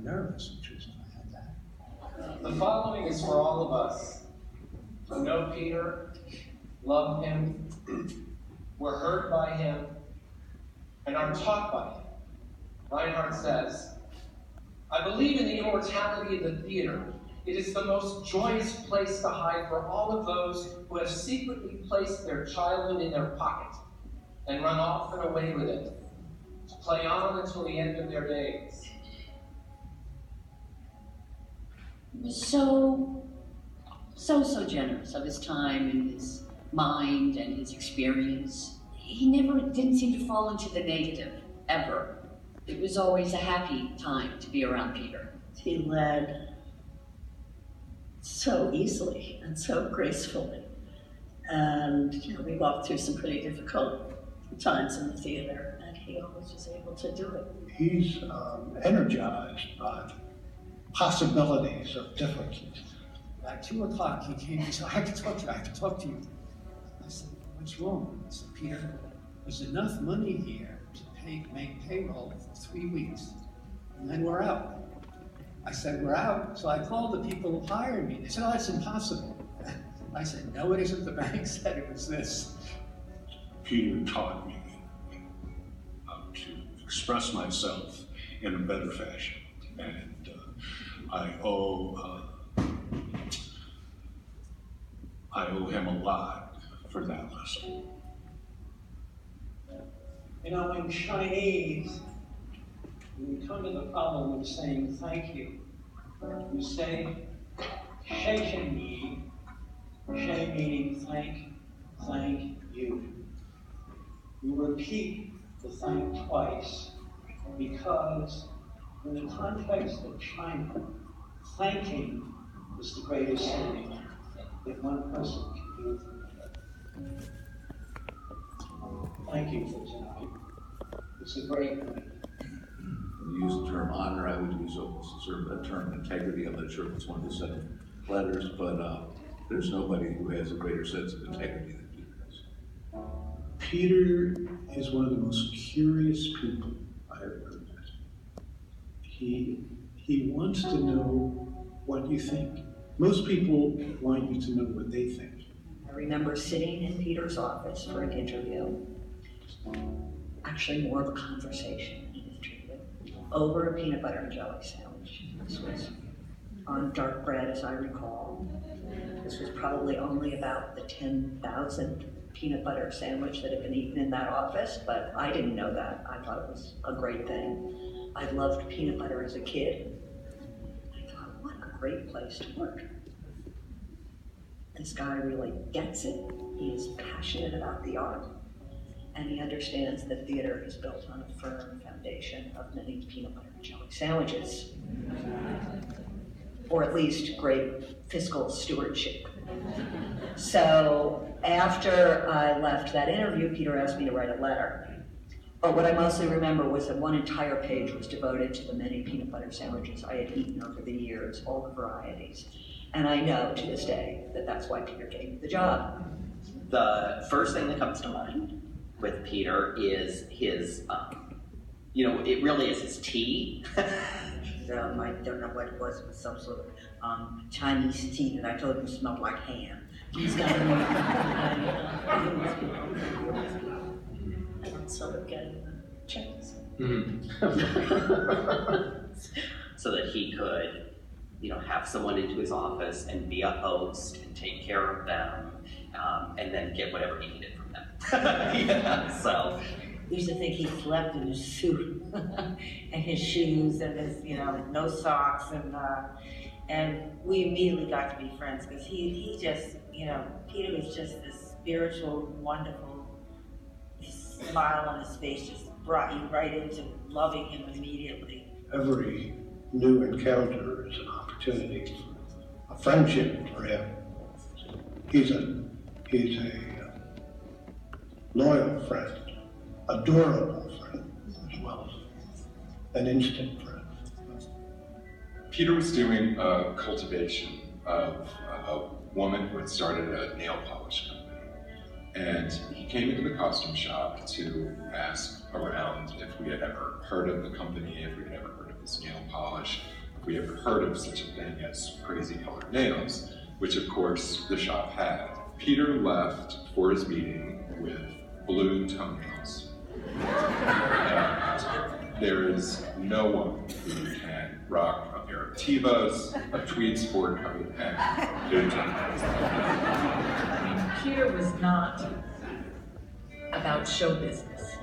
nervous the truth when I had that. The following is for all of us who know Peter, love him, were hurt by him, and are taught by him. Reinhardt says, I believe in the immortality of the theater. It is the most joyous place to hide for all of those who have secretly placed their childhood in their pocket and run off and away with it, to play on until the end of their days. He was so generous of his time and his mind and his experience. He never didn't seem to fall into the negative, ever. It was always a happy time to be around Peter. He led so easily and so gracefully. And we walked through some pretty difficult times in the theater, and he always was able to do it. He's energized by possibilities of differences. At 2 o'clock, he came and said, I have to talk to you. I said, what's wrong? I said, Peter, there's enough money here to make payroll for 3 weeks, and then we're out. I said, we're out. So I called the people who hired me. They said, oh, that's impossible. I said, no, it isn't. The bank said it was this. Peter taught me how to express myself in a better fashion. And I owe him a lot for that lesson. You know, in Chinese, when you come to the problem of saying thank you, you say, "Shei Shen Yi," Shei meaning thank you. You repeat the thank twice because in the context of China, thanking is the greatest thing that one person can do for another. Thank you for tonight. It's a great night. When you use the term honor, I would use a term integrity. I'm not sure if it's one of the 7 letters, but there's nobody who has a greater sense of integrity than Peter does. Peter is one of the most curious people I have ever met. He wants to know what you think. Most people want you to know what they think. I remember sitting in Peter's office for an interview, actually more of a conversation than an interview, over a peanut butter and jelly sandwich. This was on dark bread, as I recall. This was probably only about the 10,000th peanut butter sandwich that had been eaten in that office, but I didn't know that. I thought it was a great thing. I loved peanut butter as a kid. I thought, what a great place to work. This guy really gets it. He is passionate about the art, and he understands that theater is built on a firm foundation of many peanut butter and jelly sandwiches, or at least great fiscal stewardship. So after I left that interview, Peter asked me to write a letter. But what I mostly remember was that one entire page was devoted to the many peanut butter sandwiches I had eaten over the years, all the varieties. And I know to this day that that's why Peter gave me the job. The first thing that comes to mind with Peter is his, it really is his tea. I don't know what it was some sort of Chinese tea that I told him smelled like ham. He's got And sort of getting the checks. So that he could, have someone into his office and be a host and take care of them, and then get whatever he needed from them. So. I used to think he slept in his suit and his shoes and his, no socks, and we immediately got to be friends because he just, Peter was just this spiritual, wonderful smile on his face, just brought you right into loving him immediately. Every new encounter is an opportunity for a friendship for him. He's a loyal friend, a durable friend, as well as an instant friend. Peter was doing a cultivation of a woman who had started a nail polish company. And he came into the costume shop to ask around if we had ever heard of the company, if we had ever heard of his nail polish, if we ever heard of such a thing as crazy colored nails, which of course the shop had. Peter left for his meeting with blue toenails. And there is no one who can rock a pair of Tevas, a tweed sport coat, and blue toenails. Peter was not about show business.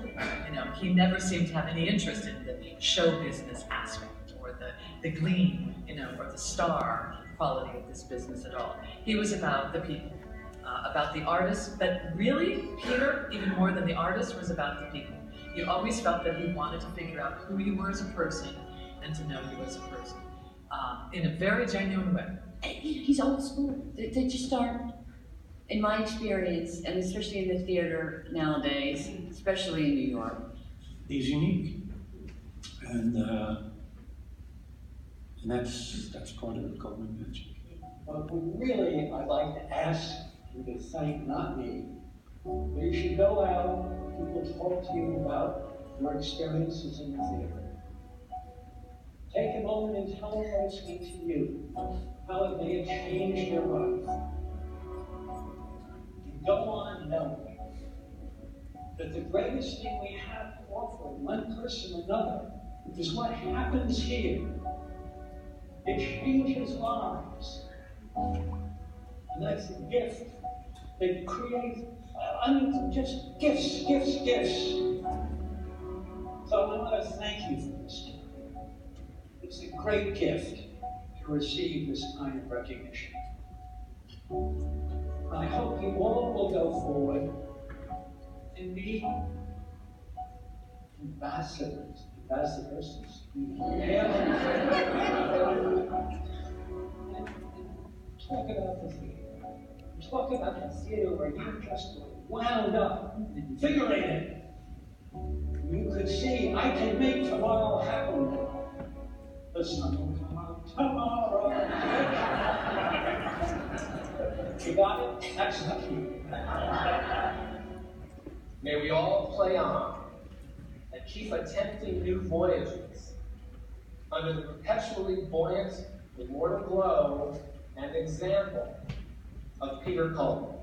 You know, he never seemed to have any interest in the show business aspect or the gleam, you know, or the star quality of this business at all. He was about the people, about the artists, but really, Peter, even more than the artist, was about the people. You always felt that he wanted to figure out who you were as a person and to know you as a person in a very genuine way. He's old school. They just aren't, in my experience, and especially in the theater nowadays, especially in New York. He's unique, and that's part of the Goldman magic. But really, I'd like to ask you to thank not me, but you should go out, people talk to you about your experiences in the theater. Take a moment and tell them what it's meant to you, how it may have changed your life. And go on knowing that the greatest thing we have to offer one person or another is what happens here. It changes lives. And that's a gift that creates, just gifts. So I want to thank you for this. It's a great gift to receive this kind of recognition. I hope you all will go forward and be ambassadors. Talk about the theater. Talk about the theater where you just wound up, invigorated. You could see, I can make tomorrow happen. The sun will come out tomorrow. You got it? That's the key. May we all play on and keep attempting new voyages under the perpetually buoyant, immortal glow and example of Peter Coleman.